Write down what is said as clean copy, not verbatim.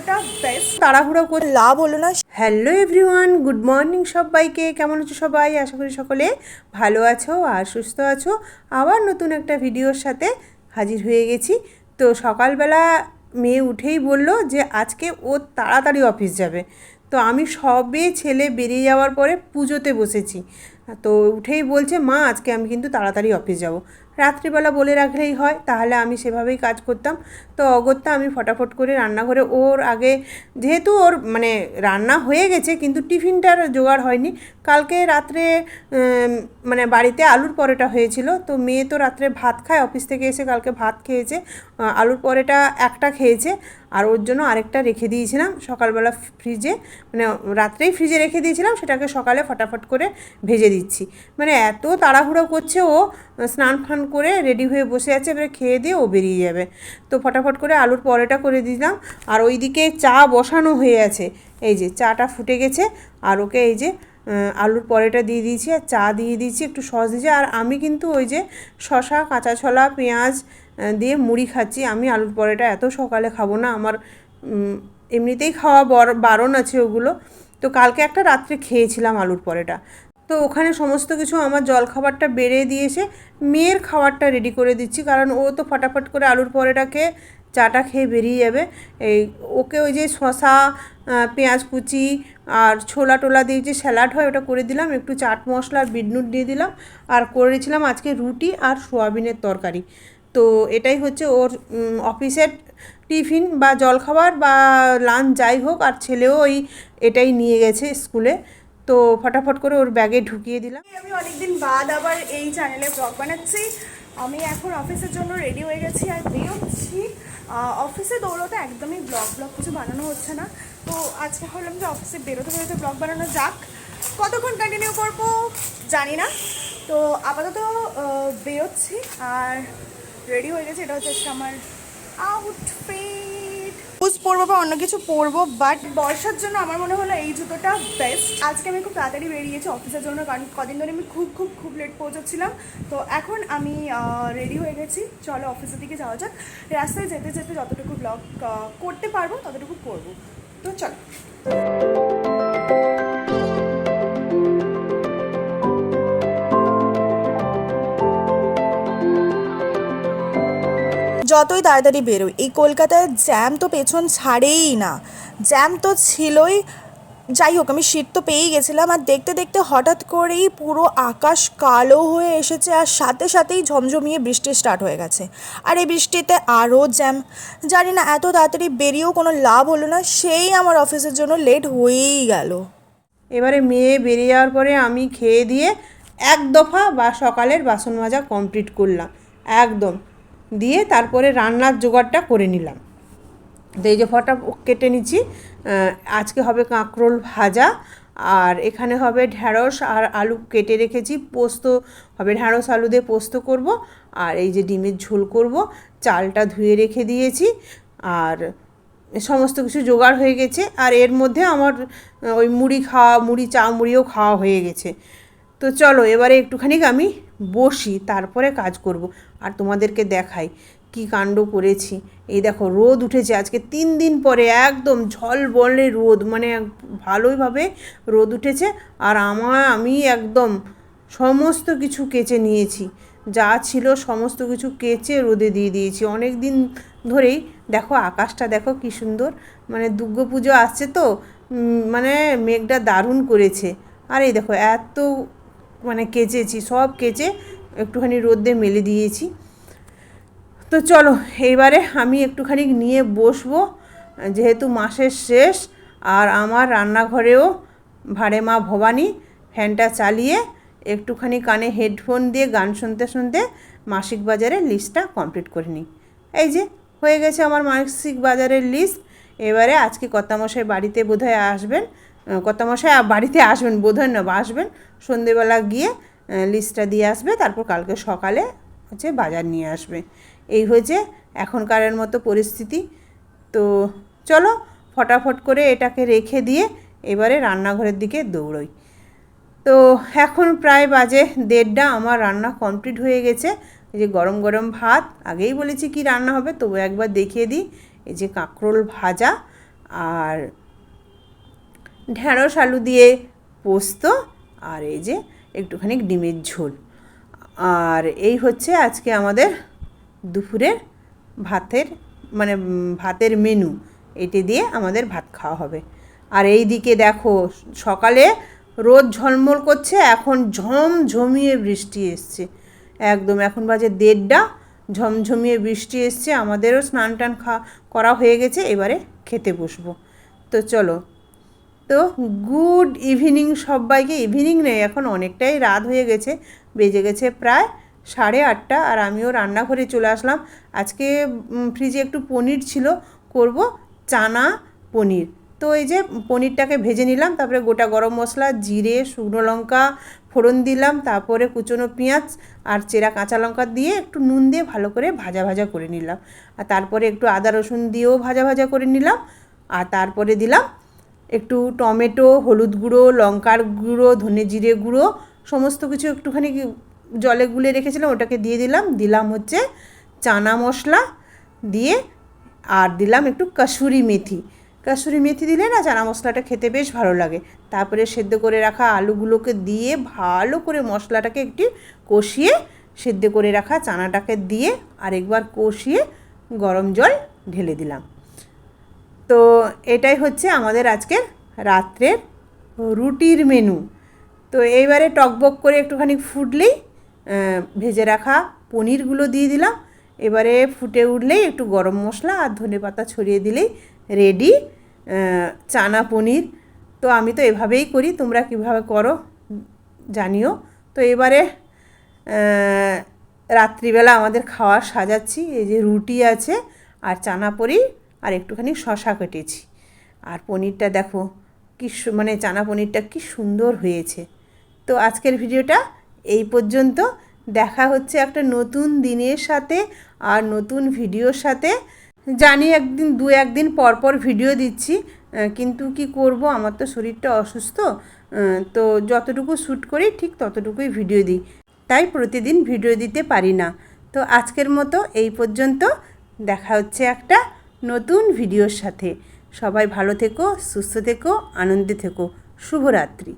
জুতোটা বেস্ট, তাড়াহুড়ো করে লাভ হলো না। হ্যালো এভরিওয়ান, গুড মর্নিং সবাইকে। কেমন আছো সবাই? আশা করি সকলে ভালো আছো আর সুস্থ আছো। আবার নতুন একটা ভিডিওর সাথে হাজির হয়ে গেছি। তো সকালবেলা মেয়ে উঠেই বলল যে আজকে ও তাড়াতাড়ি অফিস যাবে। তো আমি সবে ছেলে বেরিয়ে যাওয়ার পরে পুজোতে বসেছি। তো উঠেই বলছে, মা আজকে আমি কিন্তু তাড়াতাড়ি অফিস যাব। রাত্রিবেলা বলে রাখলেই হয়, তাহলে আমি সেভাবেই কাজ করতাম। তো অগত্যা আমি ফটাফট করে রান্নাঘরে ওর আগে, যেহেতু ওর মানে রান্না হয়ে গেছে কিন্তু টিফিনটার জোগাড় হয়নি। কালকে রাত্রে মানে বাড়িতে আলুর পরোটা হয়েছিল, তো মেয়ে তো রাত্রে ভাত খায়, অফিস থেকে এসে কালকে ভাত খেয়েছে। আলুর পরোটা একটা খেয়েছে, আর ওর জন্য আরেকটা রেখে দিয়েছিলাম সকালবেলা ফ্রিজে, মানে রাত্রেই ফ্রিজে রেখে দিয়েছিলাম, সেটাকে সকালে ফটাফট করে ভেজে দিচ্ছি। মানে এত তাড়াহুড়ো করছে ও, স্নান ফান করে রেডি হয়ে বসে আছে, এবারে খেয়ে দিয়ে ও বেরিয়ে যাবে। তো ফটাফট করে আলুর পরোটা করে দিলাম। আর ওইদিকে চা বসানো হয়ে আছে, এই যে চাটা ফুটে গেছে। আর ওকে এই যে আলুর পরোটা দিয়ে দিয়েছি আর চা দিয়ে দিয়েছি, একটু সস দিয়েছি। আর আমি কিন্তু ওই যে শশা, কাঁচা ছোলা, পেঁয়াজ দিয়ে মুড়ি খাচ্ছি। আমি আলুর পরোটা এত সকালে খাবো না, আমার এমনিতেই খাওয়া বারণ আছে ওগুলো। তো কালকে একটা রাত্রে খেয়েছিলাম আলুর পরোটা। তো ওখানে সমস্ত কিছু আমার জলখাবারটা বেড়ে দিয়েছে, মেয়ের খাবারটা রেডি করে দিচ্ছি, কারণ ও তো ফটাফট করে আলুর পরোটা খেয়ে চাটা খেয়ে বেরিয়ে যাবে। এই ওকে ওই যে শশা, পেঁয়াজ কুচি আর ছোলা টোলা দিয়ে যে স্যালাড হয় ওটা করে দিলাম, একটু চাট মশলা আর বিটনুট দিয়ে দিলাম। আর করেছিলাম আজকে রুটি আর সোয়াবিনের তরকারি। তো এটাই হচ্ছে ওর অফিসের টিফিন বা জলখাবার বা লাঞ্চ যাই হোক। আর ছেলেও ওই এটাই নিয়ে গেছে স্কুলে। তো ফটাফট করে ওর ব্যাগে ঢুকিয়ে দিলাম। আমি অনেকদিন বাদ আবার এই চ্যানেলে ব্লগ বানাচ্ছি। আমি এখন অফিসের জন্য রেডি হয়ে গেছি আর বেরোচ্ছি। অফিসে দৌড়তে একদমই ব্লগ কিছু বানানো হচ্ছে না। তো আজকে ভাবলাম যে অফিসে বেরোতে বেরোতে ব্লগ বানানো যাক। কতক্ষণ কন্টিনিউ করবো জানি না। তো আপাতত বেরোচ্ছি আর রেডি হয়ে গেছি। এটা হচ্ছে আমার আউটফিট। শুজ পরবো বা অন্য কিছু পরবো, বাট বর্ষার জন্য আমার মনে হলো এই জুতোটা বেস্ট। আজকে আমি খুব তাড়াতাড়ি বেরিয়েছি অফিসের জন্য, কারণ কদিন ধরে আমি খুব লেট পৌঁছাচ্ছিলাম। তো এখন আমি রেডি হয়ে গেছি, চলো অফিসের দিকে যাওয়া যাক। রাস্তায় যেতে যেতে যতটুকু ব্লগ করতে পারবো ততটুকু করবো। তো চলো। যতই তাড়াতাড়ি বেরোই, এই কলকাতায় জ্যাম তো পেছন ছাড়েই না। জ্যাম তো ছিলই, যাই হোক আমি সিট তো পেয়েই গেছিলাম। আর দেখতে দেখতে হঠাৎ করেই পুরো আকাশ কালো হয়ে এসেছে, আর সাথে সাথেই ঝমঝমিয়ে বৃষ্টি স্টার্ট হয়ে গেছে। আর এই বৃষ্টিতে আরও জ্যাম। জানি না এত তাড়াতাড়ি বেরিয়েও কোনো লাভ হলো না, সেই আমার অফিসের জন্য লেট হয়েই গেল। এবারে মেয়ে বেরিয়ে যাওয়ার পরে আমি খেয়ে দিয়ে এক দফা বা সকালের বাসন মাজা কমপ্লিট করলাম একদম, দিয়ে তারপরে রান্নার জোগাড়টা করে নিলাম। তো এই যে ফটা কেটে নিচ্ছি। আজকে হবে কাঁকরোল ভাজা, আর এখানে হবে ঢ্যাঁড়স আর আলু কেটে রেখেছি, পোস্ত হবে, ঢ্যাঁড়স আলু দিয়ে পোস্ত করব। আর এই যে ডিমের ঝোল করব, চালটা ধুয়ে রেখে দিয়েছি। আর সমস্ত কিছু জোগাড় হয়ে গেছে। আর এর মধ্যে আমার ওই মুড়িও খাওয়া হয়ে গেছে। তো চলো এবারে একটুখানি আমি বসি, তারপরে কাজ করব আর তোমাদেরকে দেখাই কি কাণ্ড করেছি। এই দেখো রোদ উঠেছে আজকে 3 দিন পরে, একদম ঝলবলে রোদ, মানে ভালোইভাবে রোদ উঠেছে। আর আমি একদম সমস্ত কিছু কেচে নিয়েছি, যা ছিল সমস্ত কিছু কেচে রোদে দিয়ে দিয়েছি অনেক দিন ধরেই। দেখো আকাশটা দেখো কি সুন্দর, মানে দুর্গাপুজো আসছে তো, মানে মেঘটা দারুণ করেছে। আর এই দেখো এত মানে কেচেছি, সব কেচে একটুখানি রোদে মেলে দিয়েছি। তো চলো এইবারে আমি একটুখানি নিয়ে বসবো, যেহেতু মাসের শেষ। আর আমার রান্নাঘরেও ভাড়ে মা ভবানী, ফ্যানটা চালিয়ে একটুখানি কানে হেডফোন দিয়ে গান শুনতে শুনতে মাসিক বাজারের লিস্টটা কমপ্লিট করে নিই। এই যে হয়ে গেছে আমার মাসিক বাজারের লিস্ট। এবারে আজকে কর্তামশাই বাড়িতে বোধহয় আসবেন, কর্তামশাই বাড়িতে আসবেন বোধহয় না, আসবেন সন্ধেবেলা গিয়ে লিস্টটা দিয়ে আসবে, তারপর কালকে সকালে হচ্ছে বাজার নিয়ে আসবে। এই হয়েছে এখনকারের মতো পরিস্থিতি। তো চলো ফটাফট করে এটাকে রেখে দিয়ে এবারে রান্নাঘরের দিকে দৌড়ই। তো এখন প্রায় বাজে 1:30, আমার রান্না কমপ্লিট হয়ে গেছে। এই যে গরম গরম ভাত, আগেই বলেছি কি রান্না হবে, তবু একবার দেখিয়ে দিই। এই যে কাঁকরোল ভাজা আর ঢ্যাঁড়স আলু দিয়ে পোস্ত, আর এই যে একটুখানি ডিমের ঝোল। আর এই হচ্ছে আজকে আমাদের দুপুরের ভাতের মেনু। এটি দিয়ে আমাদের ভাত খাওয়া হবে। আর এই দিকে দেখো, সকালে রোদ ঝলমল করছে, এখন ঝমঝমিয়ে বৃষ্টি এসছে একদম। এখন বাজে 1:30, ঝমঝমিয়ে বৃষ্টি এসছে। আমাদেরও স্নান টান করা হয়ে গেছে, এবারে খেতে বসবো। তো চলো, তো গুড ইভিনিং সবাইকে। ইভিনিং নেই, এখন অনেকটাই রাত হয়ে গেছে, বেজে গেছে প্রায় 8:30। আর আমিও রান্নাঘরে চলে আসলাম। আজকে ফ্রিজে একটু পনির ছিল, করব চানা পনির। তো এই যে পনিরটাকে ভেজে নিলাম, তারপরে গোটা গরম মশলা, জিরে, শুকনো লঙ্কা ফোড়ন দিলাম, তারপরে কুচনো পেঁয়াজ আর চেরা কাঁচা লঙ্কা দিয়ে একটু নুন দিয়ে ভালো করে ভাজা ভাজা করে নিলাম। আর তারপরে একটু আদা রসুন দিয়েও ভাজা ভাজা করে নিলাম। আর তারপরে দিলাম একটু টমেটো, হলুদ গুঁড়ো, লঙ্কার গুঁড়ো, ধনে জিরে গুঁড়ো, সমস্ত কিছু একটুখানি জলে গুলে রেখেছিলাম, ওটাকে দিয়ে দিলাম হচ্ছে চানা মশলা দিয়ে, আর দিলাম একটু কসুরি মেথি দিলে না চানা মশলাটা খেতে বেশ ভালো লাগে। তারপরে সেদ্ধ করে রাখা আলুগুলোকে দিয়ে ভালো করে মশলাটাকে একটু কষিয়ে, সেদ্ধ করে রাখা চানাটাকে দিয়ে আরেকবার কষিয়ে গরম জল ঢেলে দিলাম। তো এটাই হচ্ছে আমাদের আজকের রাত্রের রুটির মেনু। তো এইবারে টকবক করে একটুখানি ফুটলেই ভেজে রাখা পনিরগুলো দিয়ে দিলাম। এবারে ফুটে উঠলেই একটু গরম মশলা আর ধনেপাতা ছড়িয়ে দিলেই রেডি চানা পনির। তো আমি তো এভাবেই করি, তোমরা কিভাবে করো জানিও। তো এবারে রাত্রিবেলা আমাদের খাওয়া সাজাচ্ছি। এই যে রুটি আছে আর চানা পনির আর একটুখানি শশা কেটেছি। আর পনিরটা দেখো কি চানা পনিরটা কি সুন্দর হয়েছে। তো আজকের ভিডিওটা এই পর্যন্ত। দেখা হচ্ছে একটা নতুন দিনের সাথে আর নতুন ভিডিওর সাথে। জানি দু একদিন পর ভিডিও দিচ্ছি, কিন্তু কি করব, আমার তো শরীরটা অসুস্থ। তো যতটুকু শ্যুট করি ঠিক ততটুকুই ভিডিও দিই, তাই প্রতিদিন ভিডিও দিতে পারি না। তো আজকের মতো এই পর্যন্ত। দেখা হচ্ছে একটা নতুন ভিডিওর সাথে। সবাই ভালো থেকো, সুস্থ থেকো, আনন্দে থেকো। শুভরাত্রি।